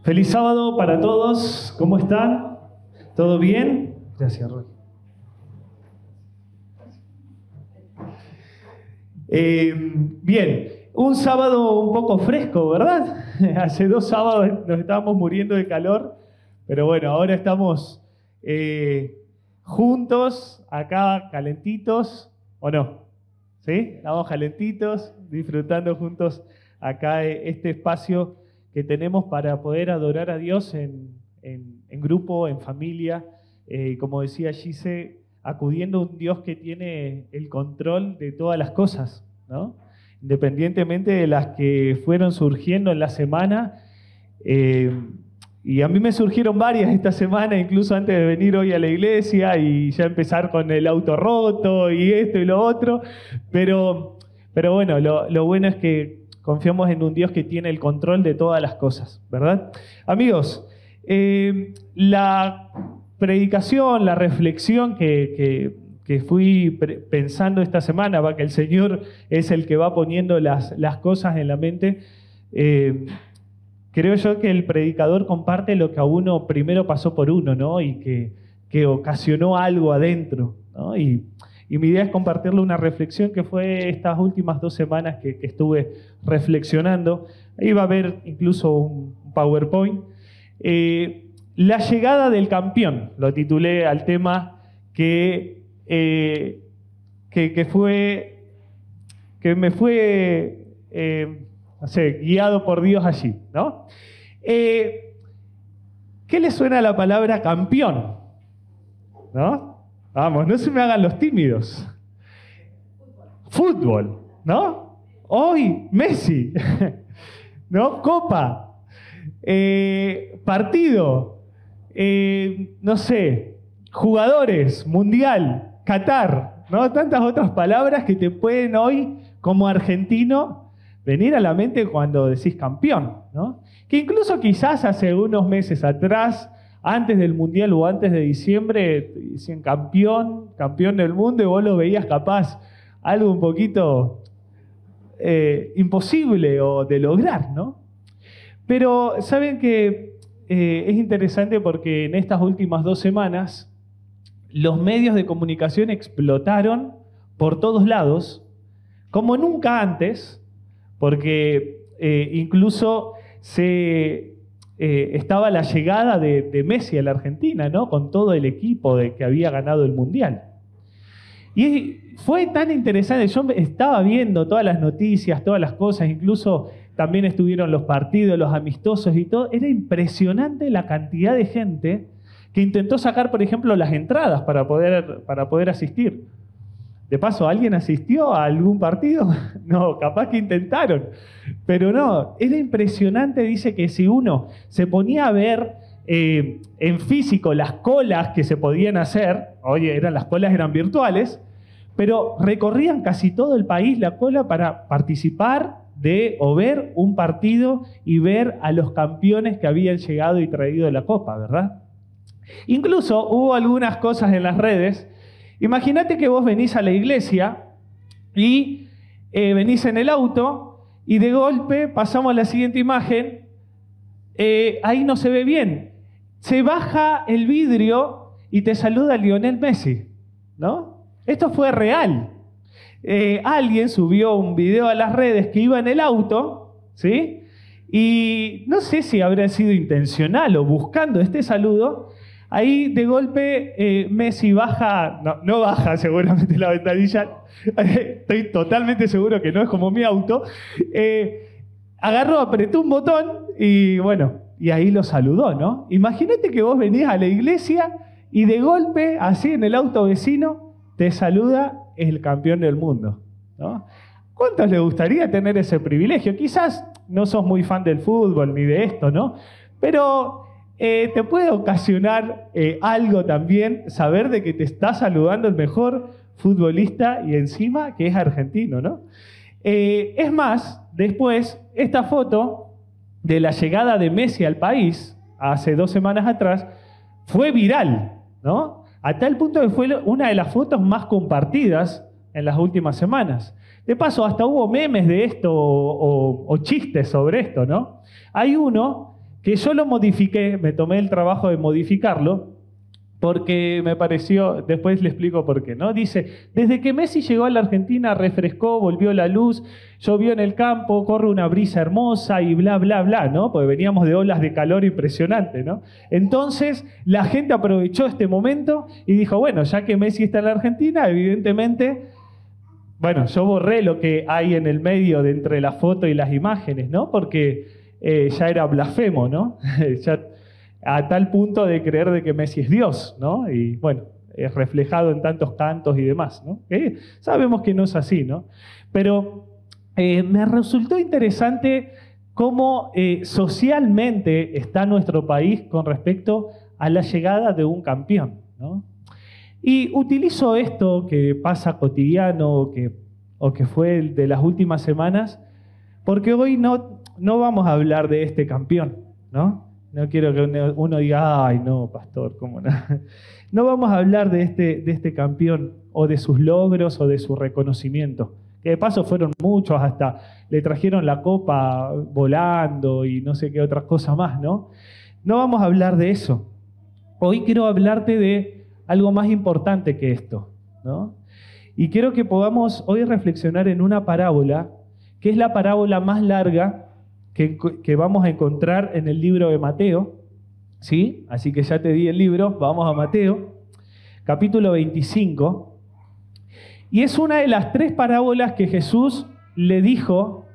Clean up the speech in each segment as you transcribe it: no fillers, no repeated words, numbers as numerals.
Feliz sábado para todos. ¿Cómo están? ¿Todo bien? Gracias, Roy. Bien, un sábado un poco fresco, ¿verdad? Hace 2 sábados nos estábamos muriendo de calor, pero bueno, ahora estamos juntos, acá calentitos, ¿o no? ¿Sí? Estamos calentitos, disfrutando juntos acá este espacio que tenemos para poder adorar a Dios en grupo, en familia, como decía Gise, acudiendo a un Dios que tiene el control de todas las cosas, ¿no? Independientemente de las que fueron surgiendo en la semana, y a mí me surgieron varias esta semana, incluso antes de venir hoy a la iglesia y ya empezar con el auto roto y esto y lo otro, pero bueno, lo bueno es que confiamos en un Dios que tiene el control de todas las cosas, ¿verdad? Amigos, la predicación, la reflexión que fui pensando esta semana, que el Señor es el que va poniendo las cosas en la mente, creo yo que el predicador comparte lo que a uno primero pasó por uno, ¿no? Y que ocasionó algo adentro, ¿no? Y mi idea es compartirle una reflexión que fue estas últimas 2 semanas que estuve reflexionando. Ahí va a haber incluso un PowerPoint. La llegada del campeón, lo titulé al tema que me fue no sé, guiado por Dios allí, ¿no? ¿Qué le suena a la palabra campeón? ¿No? Vamos, no se me hagan los tímidos. Fútbol, ¿no? Hoy, Messi, ¿no? Copa, partido, no sé, jugadores, mundial, Qatar, ¿no? Tantas otras palabras que te pueden hoy, como argentino, venir a la mente cuando decís campeón, ¿no? Que incluso quizás hace unos meses atrás, antes del Mundial o antes de diciembre, decían campeón del mundo, y vos lo veías capaz algo un poquito imposible o de lograr, ¿no? Pero saben que es interesante porque en estas últimas 2 semanas los medios de comunicación explotaron por todos lados, como nunca antes, porque incluso estaba la llegada de Messi a la Argentina, ¿no? Con todo el equipo que había ganado el Mundial. Y fue tan interesante, yo estaba viendo todas las noticias, todas las cosas, incluso también estuvieron los partidos, los amistosos y todo. Era impresionante la cantidad de gente que intentó sacar, por ejemplo, las entradas para poder asistir. De paso, ¿alguien asistió a algún partido? No, capaz que intentaron, pero no, era impresionante. Dice que si uno se ponía a ver en físico las colas que se podían hacer, oye, las colas eran virtuales, pero recorrían casi todo el país la cola para participar o ver un partido y ver a los campeones que habían llegado y traído la copa, ¿verdad? Incluso hubo algunas cosas en las redes. Imagínate que vos venís a la iglesia y venís en el auto y de golpe pasamos a la siguiente imagen. Ahí no se ve bien. Se baja el vidrio y te saluda Lionel Messi, ¿no? Esto fue real. Alguien subió un video a las redes que iba en el auto, ¿sí? Y no sé si habrá sido intencional o buscando este saludo. Ahí de golpe Messi baja, no baja seguramente la ventanilla, estoy totalmente seguro que no es como mi auto, agarró, apretó un botón y bueno, y ahí lo saludó, ¿no? Imagínate que vos venís a la iglesia y de golpe, así en el auto vecino, te saluda el campeón del mundo, ¿no? ¿Cuántos les gustaría tener ese privilegio? Quizás no sos muy fan del fútbol ni de esto, ¿no? Pero te puede ocasionar algo también saber de que te está saludando el mejor futbolista y encima que es argentino, ¿no? Es más, después, esta foto de la llegada de Messi al país, hace 2 semanas atrás, fue viral, ¿no? A tal punto que fue una de las fotos más compartidas en las últimas semanas. De paso, hasta hubo memes de esto o chistes sobre esto, ¿no? Hay uno que yo lo modifiqué, me tomé el trabajo de modificarlo, porque me pareció, después le explico por qué, ¿no? Dice, desde que Messi llegó a la Argentina, refrescó, volvió la luz, llovió en el campo, corre una brisa hermosa y bla, bla, bla, ¿no? Porque veníamos de olas de calor impresionante, ¿no? Entonces, la gente aprovechó este momento y dijo, bueno, ya que Messi está en la Argentina, evidentemente, bueno, yo borré lo que hay en el medio de entre la foto y las imágenes, ¿no? Porque ya era blasfemo, ¿no? Ya a tal punto de creer de que Messi es Dios, ¿no? Y bueno, es reflejado en tantos cantos y demás, ¿no? Sabemos que no es así, ¿no? Pero me resultó interesante cómo socialmente está nuestro país con respecto a la llegada de un campeón, ¿no? Y utilizo esto que pasa cotidiano o que fue el de las últimas semanas, porque hoy no vamos a hablar de este campeón, ¿no? No quiero que uno diga, ay, no, pastor, ¿cómo no? No vamos a hablar de este campeón o de sus logros o de su reconocimiento. Que de paso fueron muchos, hasta le trajeron la copa volando y no sé qué otras cosas más, ¿no? No vamos a hablar de eso. Hoy quiero hablarte de algo más importante que esto, ¿no? Y quiero que podamos hoy reflexionar en una parábola, que es la parábola más larga que vamos a encontrar en el libro de Mateo, ¿sí? Así que ya te di el libro, vamos a Mateo, capítulo 25. Y es una de las 3 parábolas que Jesús le dijo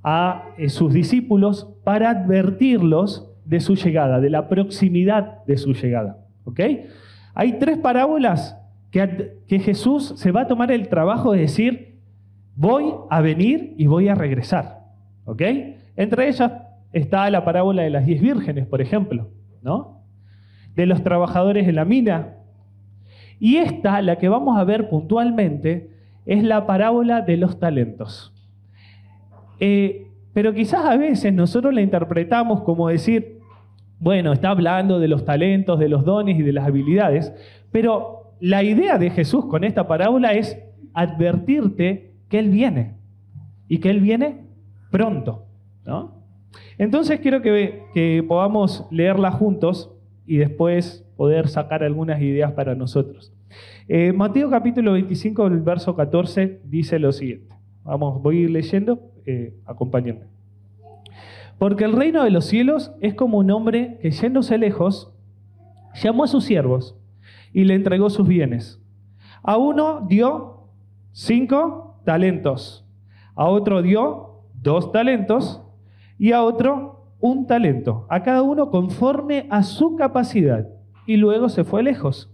a sus discípulos para advertirlos de su llegada, de la proximidad de su llegada, ¿ok? Hay 3 parábolas que Jesús se va a tomar el trabajo de decir, voy a venir y voy a regresar, ¿ok? Entre ellas está la parábola de las 10 vírgenes, por ejemplo, ¿no? De los trabajadores en la mina. Y esta, la que vamos a ver puntualmente, es la parábola de los talentos. Pero quizás a veces nosotros la interpretamos como decir, bueno, está hablando de los talentos, de los dones y de las habilidades, pero la idea de Jesús con esta parábola es advertirte que Él viene, y que Él viene pronto, ¿no? Entonces quiero que podamos leerla juntos y después poder sacar algunas ideas para nosotros. Mateo capítulo 25, el verso 14, dice lo siguiente. Voy a ir leyendo, acompáñenme. Porque el reino de los cielos es como un hombre que, yéndose lejos, llamó a sus siervos y le entregó sus bienes. A uno dio 5 talentos, a otro dio 2 talentos y a otro 1 talento, a cada uno conforme a su capacidad, y luego se fue lejos.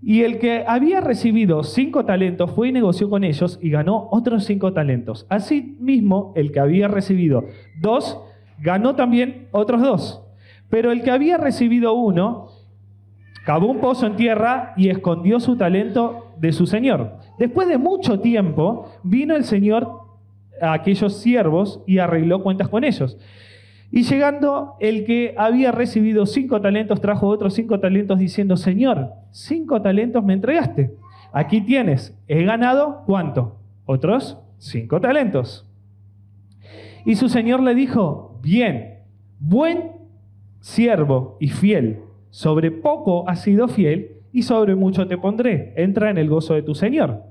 Y el que había recibido 5 talentos fue y negoció con ellos y ganó otros 5 talentos. Asimismo, el que había recibido 2 ganó también otros 2. Pero el que había recibido 1 cavó un pozo en tierra y escondió su talento de su señor. Después de mucho tiempo vino el señor a aquellos siervos y arregló cuentas con ellos. Y llegando el que había recibido 5 talentos, trajo otros 5 talentos diciendo, Señor, 5 talentos me entregaste. Aquí tienes, he ganado, ¿cuánto? Otros 5 talentos. Y su señor le dijo, bien, buen siervo y fiel, sobre poco has sido fiel y sobre mucho te pondré. Entra en el gozo de tu señor.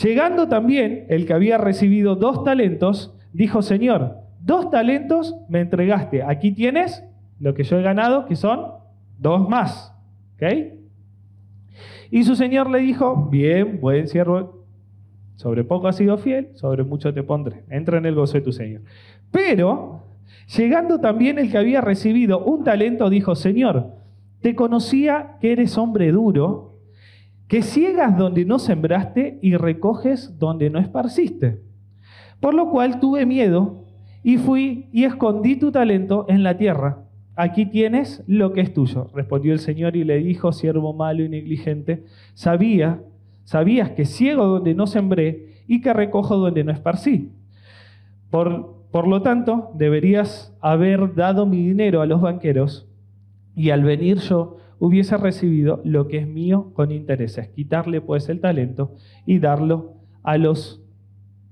Llegando también el que había recibido 2 talentos, dijo, Señor, 2 talentos me entregaste. Aquí tienes lo que yo he ganado, que son 2 más. ¿Ok? Y su señor le dijo, bien, buen siervo, sobre poco has sido fiel, sobre mucho te pondré. Entra en el gozo de tu señor. Pero, llegando también el que había recibido 1 talento, dijo, Señor, te conocía que eres hombre duro, que ciegas donde no sembraste y recoges donde no esparciste. Por lo cual tuve miedo y fui y escondí tu talento en la tierra. Aquí tienes lo que es tuyo. Respondió el Señor y le dijo, siervo malo y negligente, sabías que ciego donde no sembré y que recojo donde no esparcí. Por lo tanto, deberías haber dado mi dinero a los banqueros y al venir yo hubiese recibido lo que es mío con intereses. Quitarle pues el talento y darlo a los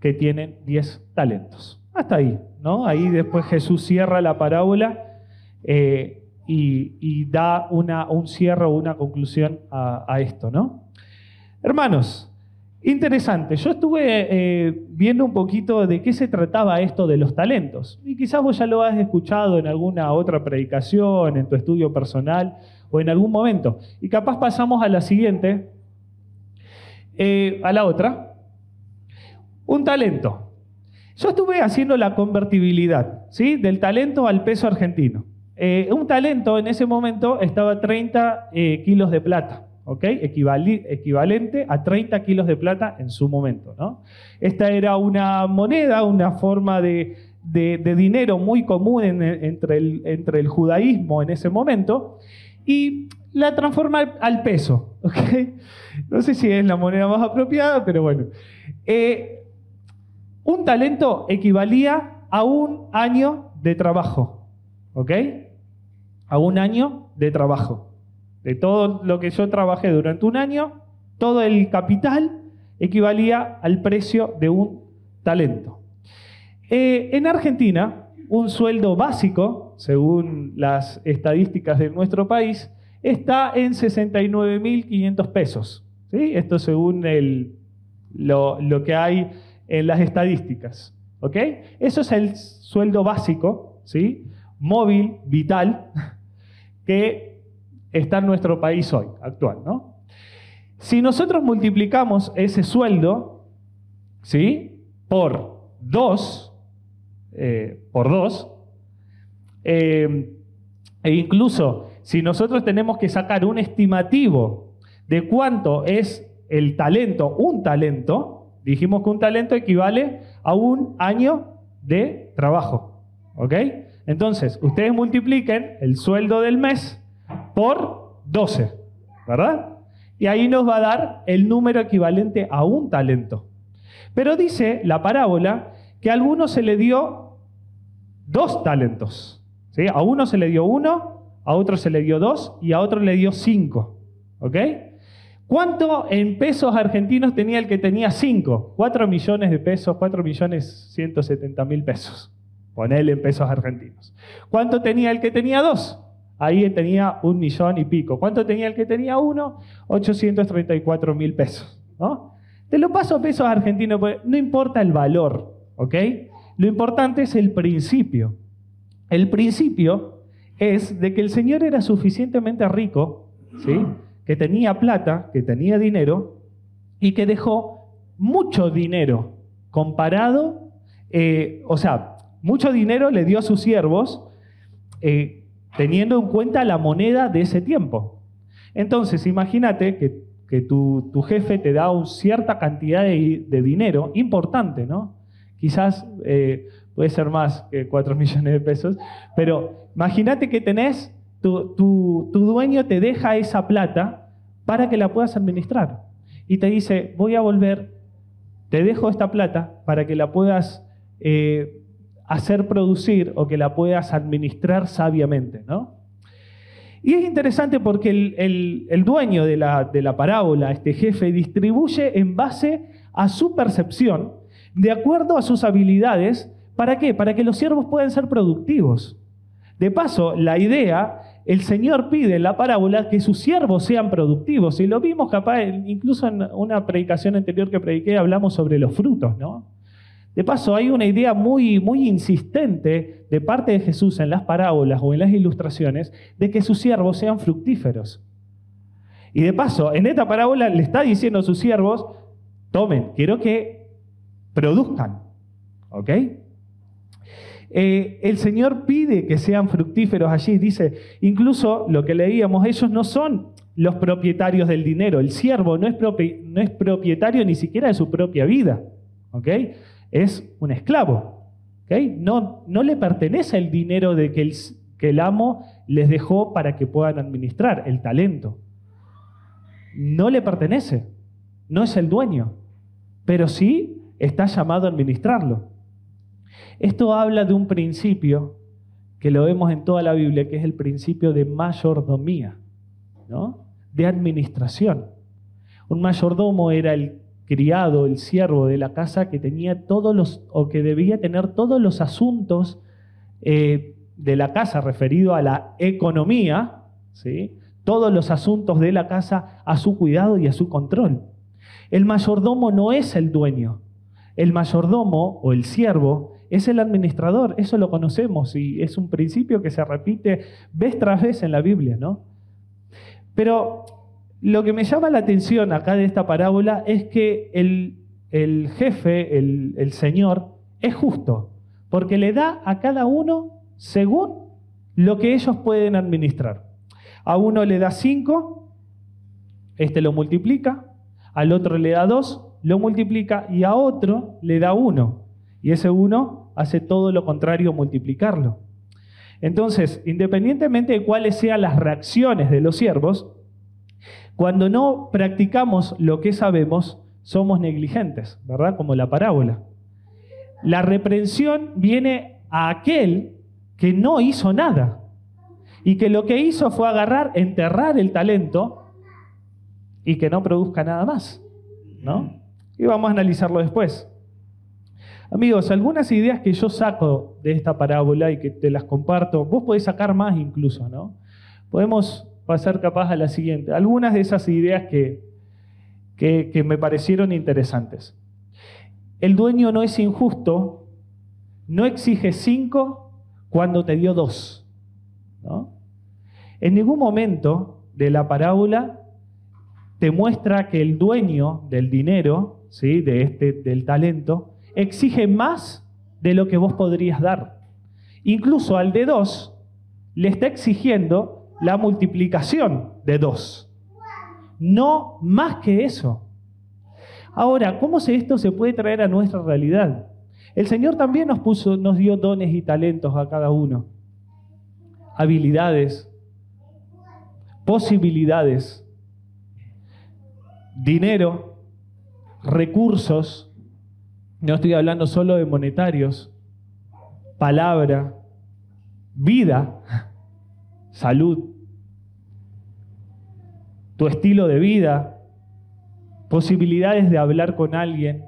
que tienen 10 talentos. Hasta ahí, ¿no? Ahí después Jesús cierra la parábola y da un cierre o una conclusión a esto, ¿no? Hermanos, interesante. Yo estuve viendo un poquito de qué se trataba esto de los talentos. Y quizás vos ya lo has escuchado en alguna otra predicación, en tu estudio personal o en algún momento. Y capaz pasamos a la siguiente, a la otra. Un talento. Yo estuve haciendo la convertibilidad, ¿sí? Del talento al peso argentino. Un talento en ese momento estaba a 30 kilos de plata, ¿ok? Equivalente a 30 kilos de plata en su momento, ¿no? Esta era una moneda, una forma de dinero muy común entre el judaísmo en ese momento, y la transforma al peso, ¿ok? No sé si es la moneda más apropiada, pero bueno. Un talento equivalía a un año de trabajo, ¿ok? A un año de trabajo. De todo lo que yo trabajé durante un año, todo el capital equivalía al precio de un talento. En Argentina, un sueldo básico, según las estadísticas de nuestro país, está en 69.500 pesos. ¿Sí? Esto según lo que hay en las estadísticas, ¿ok? Eso es el sueldo básico, ¿sí? Móvil, vital, que está en nuestro país hoy, actual, ¿no? Si nosotros multiplicamos ese sueldo, ¿sí? Por 2, e incluso si nosotros tenemos que sacar un estimativo de cuánto es el talento, un talento, dijimos que un talento equivale a un año de trabajo, ¿ok? Entonces, ustedes multipliquen el sueldo del mes por 12, ¿verdad? Y ahí nos va a dar el número equivalente a un talento. Pero dice la parábola que a alguno se le dio 2 talentos, ¿sí? A uno se le dio 1, a otro se le dio 2 y a otro le dio 5, ¿ok? ¿Cuánto en pesos argentinos tenía el que tenía 5? 4 millones de pesos, 4.170.000 pesos. Ponele en pesos argentinos. ¿Cuánto tenía el que tenía 2? Ahí tenía 1 millón y pico. ¿Cuánto tenía el que tenía 1? 834.000 pesos, ¿no? Te lo paso a pesos argentinos, porque no importa el valor, ¿ok? Lo importante es el principio. El principio es de que el Señor era suficientemente rico, ¿sí? Que tenía plata, que tenía dinero, y que dejó mucho dinero comparado, mucho dinero le dio a sus siervos, teniendo en cuenta la moneda de ese tiempo. Entonces, imagínate que tu jefe te da una cierta cantidad de dinero, importante, ¿no? Quizás puede ser más que 4 millones de pesos, pero imagínate que tenés... Tu dueño te deja esa plata para que la puedas administrar. Y te dice, voy a volver, te dejo esta plata para que la puedas hacer producir o que la puedas administrar sabiamente, ¿no? Y es interesante porque el dueño de la parábola, este jefe, distribuye en base a su percepción, de acuerdo a sus habilidades. ¿Para qué? Para que los siervos puedan ser productivos. De paso, la idea, el Señor pide en la parábola que sus siervos sean productivos. Y lo vimos capaz, incluso en una predicación anterior que prediqué, hablamos sobre los frutos, ¿no? De paso, hay una idea muy, muy insistente de parte de Jesús en las parábolas o en las ilustraciones de que sus siervos sean fructíferos. Y de paso, en esta parábola le está diciendo a sus siervos, tomen, quiero que produzcan, ¿ok? El Señor pide que sean fructíferos allí. Dice, incluso lo que leíamos, ellos no son los propietarios del dinero. El siervo no es propietario ni siquiera de su propia vida, ¿ok? Es un esclavo, ¿ok? No le pertenece el dinero de que el amo les dejó para que puedan administrar, el talento. No le pertenece, no es el dueño, pero sí está llamado a administrarlo. Esto habla de un principio que lo vemos en toda la Biblia, que es el principio de mayordomía, ¿no? De administración. Un mayordomo era el criado, el siervo de la casa que tenía todos los, o que debía tener todos los asuntos de la casa referido a la economía, ¿sí? Todos los asuntos de la casa a su cuidado y a su control. El mayordomo no es el dueño. El mayordomo o el siervo es el administrador. Eso lo conocemos y es un principio que se repite vez tras vez en la Biblia, ¿no? Pero lo que me llama la atención acá de esta parábola es que el jefe, el Señor, es justo, porque le da a cada uno según lo que ellos pueden administrar. A uno le da 5, este lo multiplica, al otro le da 2, lo multiplica, y a otro le da 1, y ese 1 hace todo lo contrario, multiplicarlo. Entonces, independientemente de cuáles sean las reacciones de los siervos, cuando no practicamos lo que sabemos, somos negligentes, ¿verdad? Como la parábola. La reprensión viene a aquel que no hizo nada y que lo que hizo fue agarrar, enterrar el talento y que no produzca nada más, ¿no? Y vamos a analizarlo después. Amigos, algunas ideas que yo saco de esta parábola y que te las comparto, vos podés sacar más incluso, ¿no? Podemos pasar capaz a la siguiente. Algunas de esas ideas que me parecieron interesantes. El dueño no es injusto, no exige 5 cuando te dio 2, ¿no? En ningún momento de la parábola te muestra que el dueño del dinero, ¿sí? Del talento, exige más de lo que vos podrías dar. Incluso al de 2 le está exigiendo la multiplicación de 2. No más que eso. Ahora, ¿cómo esto se puede traer a nuestra realidad? El Señor también nos dio dones y talentos a cada uno. Habilidades, posibilidades, dinero, recursos. No estoy hablando solo de monetarios, palabra, vida, salud, tu estilo de vida, posibilidades de hablar con alguien,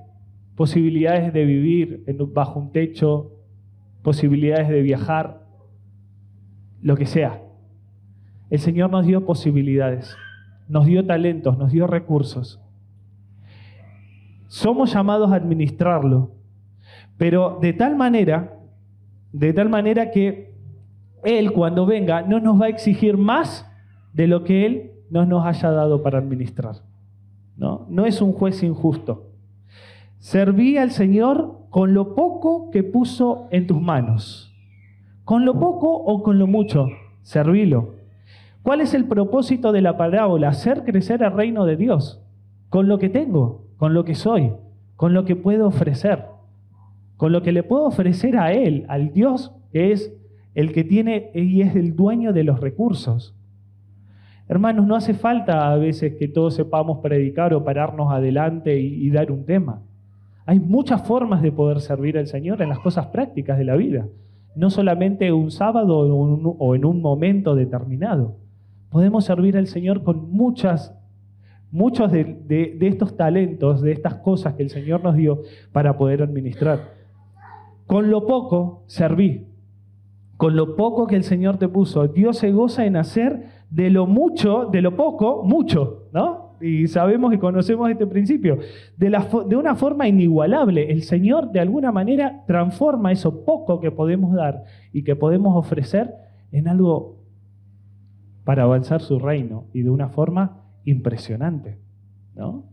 posibilidades de vivir bajo un techo, posibilidades de viajar, lo que sea. El Señor nos dio posibilidades, nos dio talentos, nos dio recursos. Somos llamados a administrarlo, pero de tal manera que Él, cuando venga, no nos va a exigir más de lo que Él no nos haya dado para administrar. No es un juez injusto. Serví al Señor con lo poco que puso en tus manos. Con lo poco o con lo mucho, servílo. ¿Cuál es el propósito de la parábola? Hacer crecer el reino de Dios. Con lo que tengo, con lo que soy, con lo que puedo ofrecer. Con lo que le puedo ofrecer a Él, al Dios que es el que tiene y es el dueño de los recursos. Hermanos, no hace falta a veces que todos sepamos predicar o pararnos adelante y dar un tema. Hay muchas formas de poder servir al Señor en las cosas prácticas de la vida. No solamente un sábado o en un momento determinado. Podemos servir al Señor con muchos de estos talentos, de estas cosas que el Señor nos dio para poder administrar. Con lo poco, serví. Con lo poco que el Señor te puso, Dios se goza en hacer de lo mucho, de lo poco, mucho, ¿no? Y sabemos y conocemos este principio. De una forma inigualable, el Señor de alguna manera transforma eso poco que podemos dar y que podemos ofrecer en algo para avanzar su reino y de una forma impresionante, ¿no?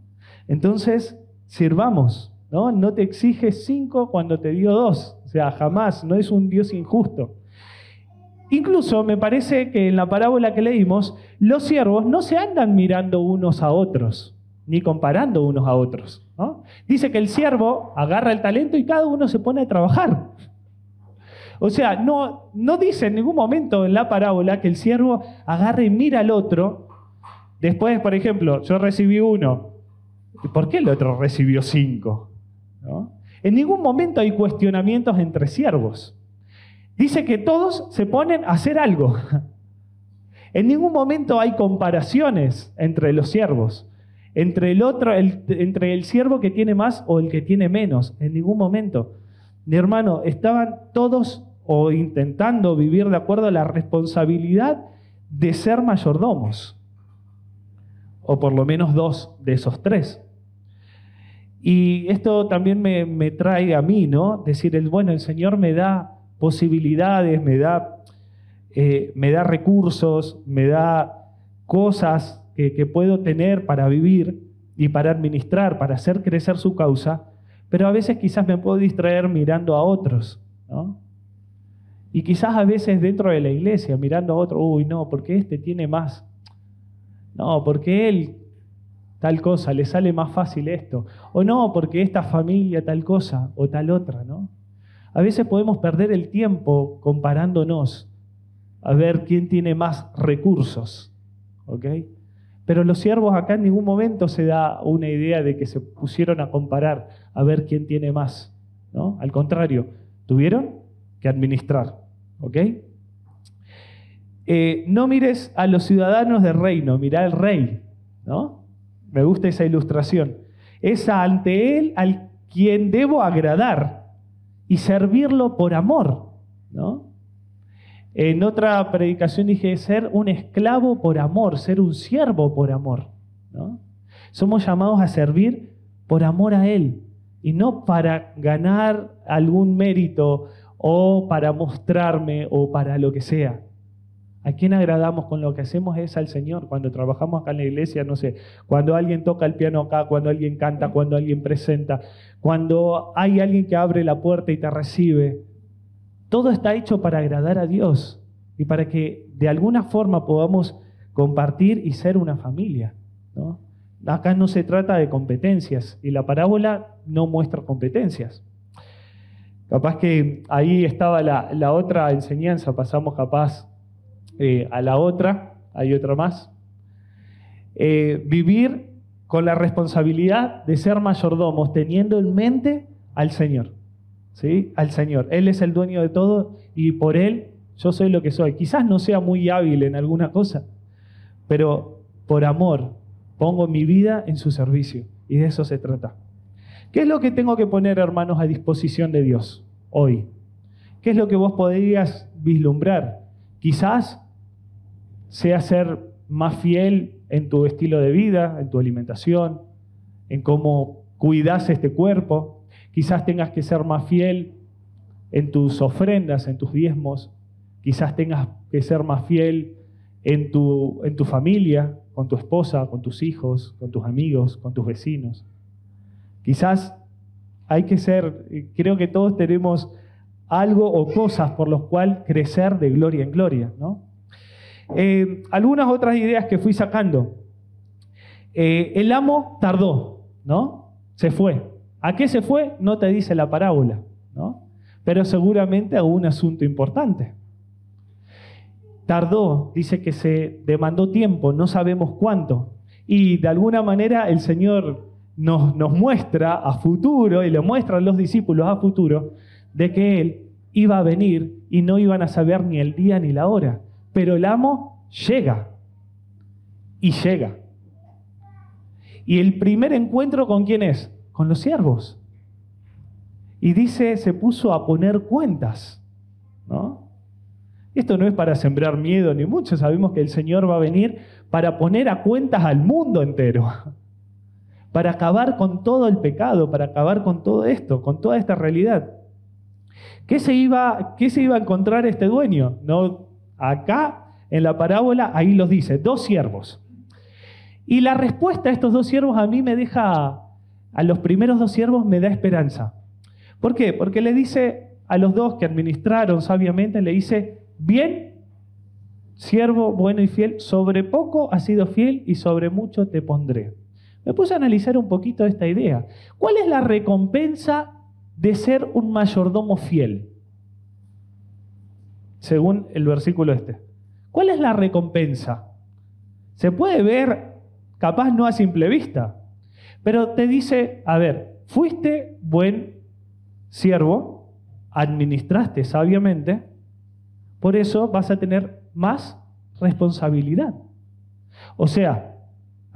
Entonces, sirvamos, ¿no? No te exige 5 cuando te dio 2. O sea, jamás, no es un Dios injusto. Incluso me parece que en la parábola que leímos, los siervos no se andan mirando unos a otros, ni comparando unos a otros, ¿no? Dice que el siervo agarra el talento y cada uno se pone a trabajar. O sea, no dice en ningún momento en la parábola que el siervo agarre y mira al otro. Después, por ejemplo, yo recibí 1. ¿Por qué el otro recibió 5? ¿No? En ningún momento hay cuestionamientos entre siervos. Dice que todos se ponen a hacer algo. En ningún momento hay comparaciones entre los siervos. entre entre el siervo que tiene más o el que tiene menos, en ningún momento. Mi hermano, estaban todos o intentando vivir de acuerdo a la responsabilidad de ser mayordomos, o por lo menos 2 de esos 3. Y esto también me trae a mí, ¿no? Decir, bueno, el Señor me da posibilidades, me da recursos, me da cosas que puedo tener para vivir y para administrar, para hacer crecer su causa, pero a veces quizás me puedo distraer mirando a otros, ¿no? Y quizás a veces dentro de la iglesia, mirando a otro, uy, no, porque este tiene más. No, porque él tal cosa, le sale más fácil esto. O no, porque esta familia tal cosa o tal otra, ¿no? A veces podemos perder el tiempo comparándonos a ver quién tiene más recursos, ¿ok? Pero los siervos acá en ningún momento se da una idea de que se pusieron a comparar a ver quién tiene más, ¿no? Al contrario, tuvieron que administrar, ¿ok? No mires a los ciudadanos del reino, mirá al rey, ¿no? Me gusta esa ilustración. Es ante él al quien debo agradar y servirlo por amor, ¿no? En otra predicación dije ser un esclavo por amor, ser un siervo por amor, ¿no? Somos llamados a servir por amor a Él y no para ganar algún mérito o para mostrarme o para lo que sea. ¿A quién agradamos con lo que hacemos? Es al Señor. Cuando trabajamos acá en la iglesia, no sé, cuando alguien toca el piano acá, cuando alguien canta, cuando alguien presenta, cuando hay alguien que abre la puerta y te recibe. Todo está hecho para agradar a Dios y para que de alguna forma podamos compartir y ser una familia, ¿no? Acá no se trata de competencias y la parábola no muestra competencias. Capaz que ahí estaba la otra enseñanza, pasamos capaz a la otra, hay otra más. Vivir con la responsabilidad de ser mayordomos, teniendo en mente al Señor, ¿sí? Al Señor. Él es el dueño de todo y por Él yo soy lo que soy. Quizás no sea muy hábil en alguna cosa, pero por amor pongo mi vida en su servicio y de eso se trata. ¿Qué es lo que tengo que poner, hermanos, a disposición de Dios hoy? ¿Qué es lo que vos podrías vislumbrar? Quizás sea ser más fiel en tu estilo de vida, en tu alimentación, en cómo cuidas este cuerpo. Quizás tengas que ser más fiel en tus ofrendas, en tus diezmos. Quizás tengas que ser más fiel en tu familia, con tu esposa, con tus hijos, con tus amigos, con tus vecinos. Quizás hay que ser, creo que todos tenemos algo o cosas por los cuales crecer de gloria en gloria, ¿no? Algunas otras ideas que fui sacando. El amo tardó, ¿no? Se fue. ¿A qué se fue? No te dice la parábola, ¿no? Pero seguramente a un asunto importante. Tardó, dice que se demandó tiempo, no sabemos cuánto. Y de alguna manera el Señor nos muestra a futuro, y le muestra a los discípulos a futuro, de que Él iba a venir y no iban a saber ni el día ni la hora. Pero el amo llega, y llega. ¿Y el primer encuentro con quién es? Con los siervos. Y dice, se puso a poner cuentas, ¿no? Esto no es para sembrar miedo ni mucho, sabemos que el Señor va a venir para poner a cuentas al mundo entero, para acabar con todo el pecado, para acabar con todo esto, con toda esta realidad. ¿Qué se iba a encontrar este dueño? No, acá en la parábola, ahí los dice, 2 siervos. Y la respuesta a estos 2 siervos a mí me deja, a los primeros 2 siervos me da esperanza. ¿Por qué? Porque le dice a los 2 que administraron sabiamente, le dice, bien, siervo bueno y fiel, sobre poco has sido fiel y sobre mucho te pondré. Me puse a analizar un poquito esta idea. ¿Cuál es la recompensa de ser un mayordomo fiel? Según el versículo este. ¿Cuál es la recompensa? Se puede ver, capaz no a simple vista, pero te dice, a ver, fuiste buen siervo, administraste sabiamente, por eso vas a tener más responsabilidad. O sea,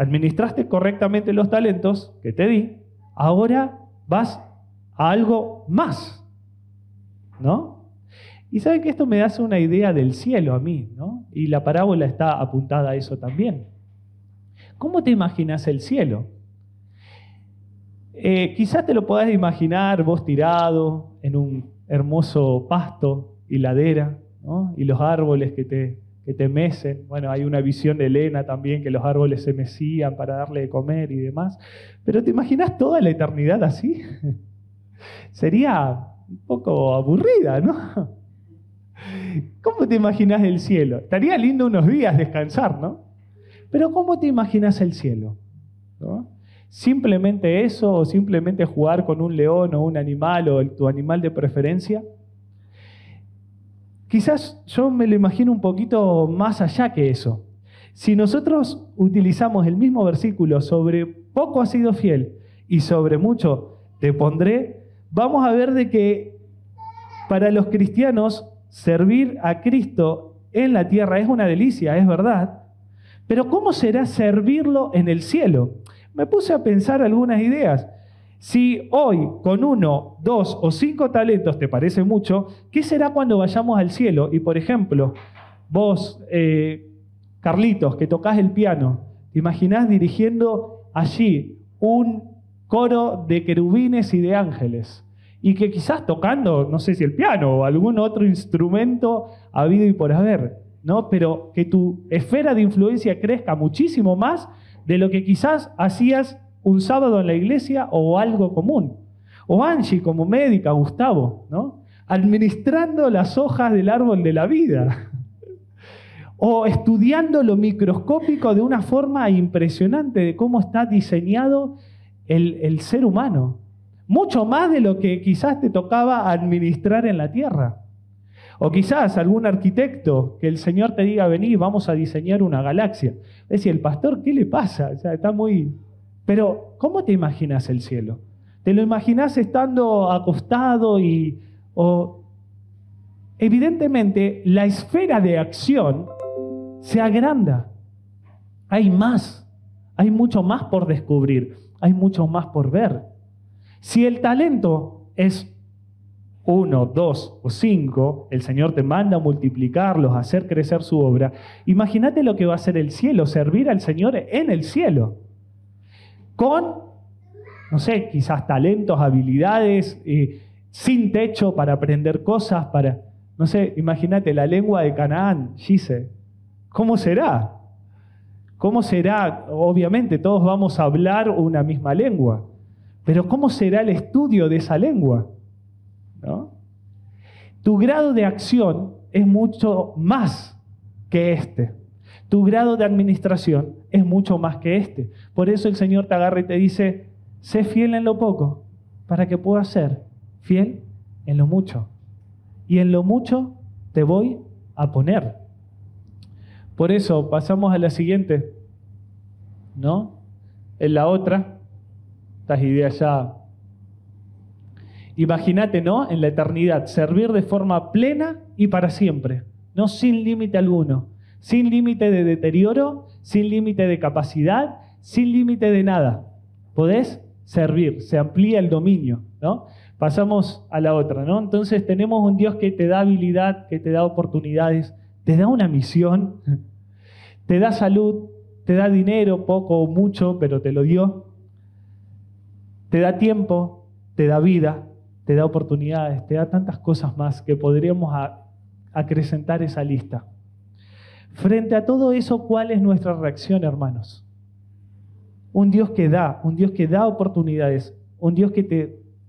administraste correctamente los talentos que te di, ahora vas a algo más, ¿no? Y saben que esto me hace una idea del cielo a mí, ¿no? Y la parábola está apuntada a eso también. ¿Cómo te imaginas el cielo? Quizás te lo podás imaginar vos tirado en un hermoso pasto y ladera, ¿no? Y los árboles que te mecen. Bueno, hay una visión de Elena también, que los árboles se mecían para darle de comer y demás. Pero ¿te imaginas toda la eternidad así? Sería un poco aburrida, ¿no? ¿Cómo te imaginas el cielo? Estaría lindo unos días descansar, ¿no? Pero ¿cómo te imaginas el cielo? ¿No? ¿Simplemente eso o simplemente jugar con un león o un animal o tu animal de preferencia? Quizás yo me lo imagino un poquito más allá que eso. Si nosotros utilizamos el mismo versículo sobre poco has sido fiel y sobre mucho te pondré, vamos a ver de que para los cristianos servir a Cristo en la tierra es una delicia, es verdad, pero ¿cómo será servirlo en el cielo? Me puse a pensar algunas ideas. Si hoy con 1, 2 o 5 talentos te parece mucho, ¿qué será cuando vayamos al cielo? Y por ejemplo, vos, Carlitos, que tocás el piano, ¿te imaginás dirigiendo allí un coro de querubines y de ángeles? Y que quizás tocando, no sé si el piano o algún otro instrumento habido y por haber, ¿no? Pero que tu esfera de influencia crezca muchísimo más de lo que quizás hacías un sábado en la iglesia o algo común. O Angie como médica, Gustavo, ¿no? Administrando las hojas del árbol de la vida. O estudiando lo microscópico de una forma impresionante de cómo está diseñado el ser humano. Mucho más de lo que quizás te tocaba administrar en la tierra. O quizás algún arquitecto que el Señor te diga, vení, vamos a diseñar una galaxia. Es decir, el pastor, ¿qué le pasa? O sea, está muy... Pero, ¿cómo te imaginas el cielo? ¿Te lo imaginas estando acostado Evidentemente, la esfera de acción se agranda. Hay más. Hay mucho más por descubrir. Hay mucho más por ver. Si el talento es 1, 2 o 5, el Señor te manda a multiplicarlos, a hacer crecer su obra. Imagínate lo que va a hacer el cielo, servir al Señor en el cielo. Con, no sé, quizás talentos, habilidades, sin techo para aprender cosas, no sé, imagínate la lengua de Canaán, Gise. ¿Cómo será? ¿Cómo será? Obviamente todos vamos a hablar una misma lengua, pero ¿cómo será el estudio de esa lengua? ¿No? Tu grado de acción es mucho más que este. Tu grado de administración es mucho más que este. Por eso el Señor te agarra y te dice, sé fiel en lo poco, para que puedas ser fiel en lo mucho. Y en lo mucho te voy a poner. Por eso pasamos a la siguiente, ¿no? En la otra, estas ideas ya... Imagínate, ¿no? En la eternidad, servir de forma plena y para siempre, no sin límite alguno, sin límite de deterioro, sin límite de capacidad, sin límite de nada. Podés servir, se amplía el dominio, ¿no? Pasamos a la otra, ¿no? Entonces tenemos un Dios que te da habilidad, que te da oportunidades, te da una misión, te da salud, te da dinero, poco o mucho, pero te lo dio, te da tiempo, te da vida, te da oportunidades, te da tantas cosas más que podríamos acrecentar esa lista. Frente a todo eso, ¿cuál es nuestra reacción, hermanos? Un Dios que da oportunidades, un Dios que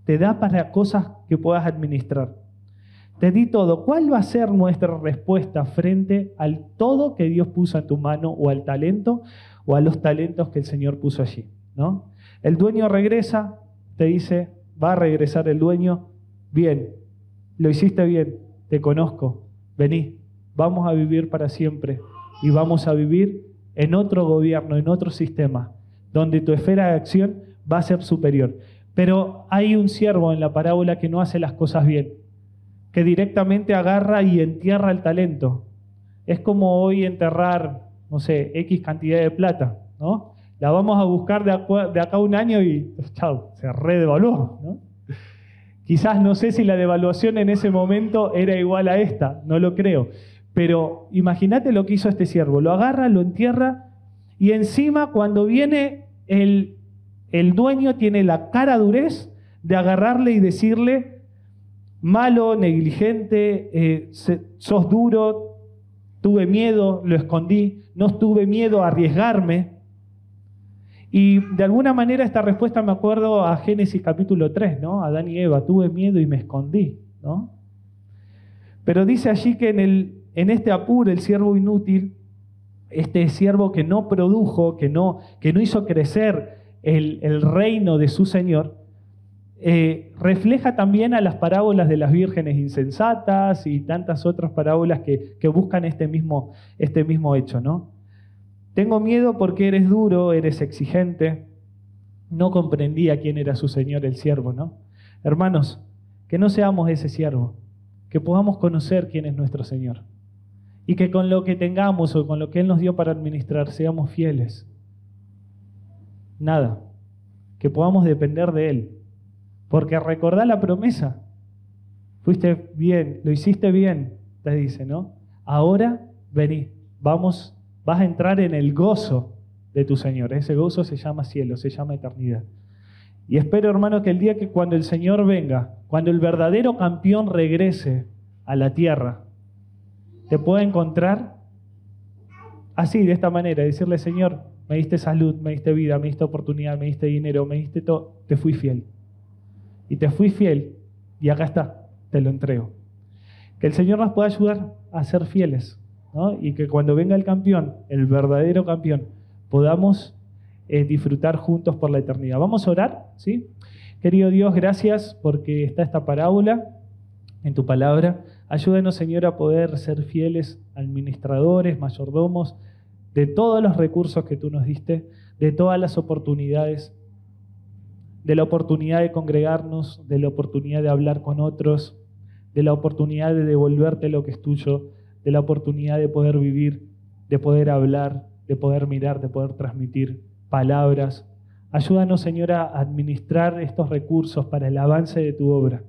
te da para cosas que puedas administrar. Te di todo. ¿Cuál va a ser nuestra respuesta frente al todo que Dios puso en tu mano o al talento o a los talentos que el Señor puso allí, ¿no? El dueño regresa, te dice, va a regresar el dueño, bien, lo hiciste bien, te conozco, vení, vamos a vivir para siempre y vamos a vivir en otro gobierno, en otro sistema, donde tu esfera de acción va a ser superior. Pero hay un siervo en la parábola que no hace las cosas bien, que directamente agarra y entierra el talento. Es como hoy enterrar, no sé, X cantidad de plata, ¿no? La vamos a buscar de acá a un año y chao, se redevaluó, ¿no? Quizás no sé si la devaluación en ese momento era igual a esta, no lo creo. Pero imagínate lo que hizo este siervo. Lo agarra, lo entierra y encima cuando viene el dueño tiene la cara durez de agarrarle y decirle: malo, negligente, sos duro, tuve miedo, lo escondí, no tuve miedo a arriesgarme. Y de alguna manera esta respuesta me acuerdo a Génesis capítulo 3, ¿no? Adán y Eva, tuve miedo y me escondí, ¿no? Pero dice allí que en este apuro el siervo inútil, este siervo que no produjo, que no hizo crecer el reino de su Señor, refleja también a las parábolas de las vírgenes insensatas y tantas otras parábolas que buscan este mismo hecho, ¿no? Tengo miedo porque eres duro, eres exigente. No comprendía quién era su Señor, el siervo, ¿no? Hermanos, que no seamos ese siervo, que podamos conocer quién es nuestro Señor y que con lo que tengamos o con lo que Él nos dio para administrar seamos fieles. Nada, que podamos depender de Él. Porque recordá la promesa. Fuiste bien, lo hiciste bien, te dice, ¿no? Ahora vení, vas a entrar en el gozo de tu Señor. Ese gozo se llama cielo, se llama eternidad. Y espero, hermano, que el día que cuando el Señor venga, cuando el verdadero campeón regrese a la tierra, te pueda encontrar así, de esta manera, decirle: Señor, me diste salud, me diste vida, me diste oportunidad, me diste dinero, me diste todo, te fui fiel. Y te fui fiel, y acá está, te lo entrego. Que el Señor nos pueda ayudar a ser fieles, ¿no? Y que cuando venga el campeón, el verdadero campeón, podamos disfrutar juntos por la eternidad. Vamos a orar, ¿sí? Querido Dios, gracias porque está esta parábola en tu palabra. Ayúdanos, Señor, a poder ser fieles administradores, mayordomos de todos los recursos que tú nos diste, de todas las oportunidades, de la oportunidad de congregarnos, de la oportunidad de hablar con otros, de la oportunidad de devolverte lo que es tuyo, de la oportunidad de poder vivir, de poder hablar, de poder mirar, de poder transmitir palabras. Ayúdanos, Señor, a administrar estos recursos para el avance de tu obra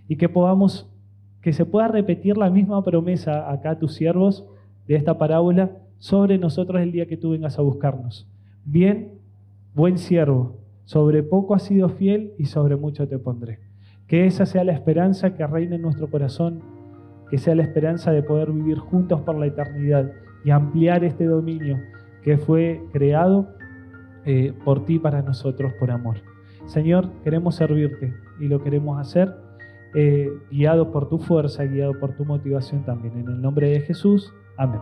y que se pueda repetir la misma promesa acá a tus siervos de esta parábola sobre nosotros el día que tú vengas a buscarnos. Bien, buen siervo, sobre poco has sido fiel y sobre mucho te pondré. Que esa sea la esperanza que reine en nuestro corazón, que sea la esperanza de poder vivir juntos por la eternidad y ampliar este dominio que fue creado por ti para nosotros por amor. Señor, queremos servirte y lo queremos hacer guiado por tu fuerza, guiado por tu motivación también. En el nombre de Jesús, amén.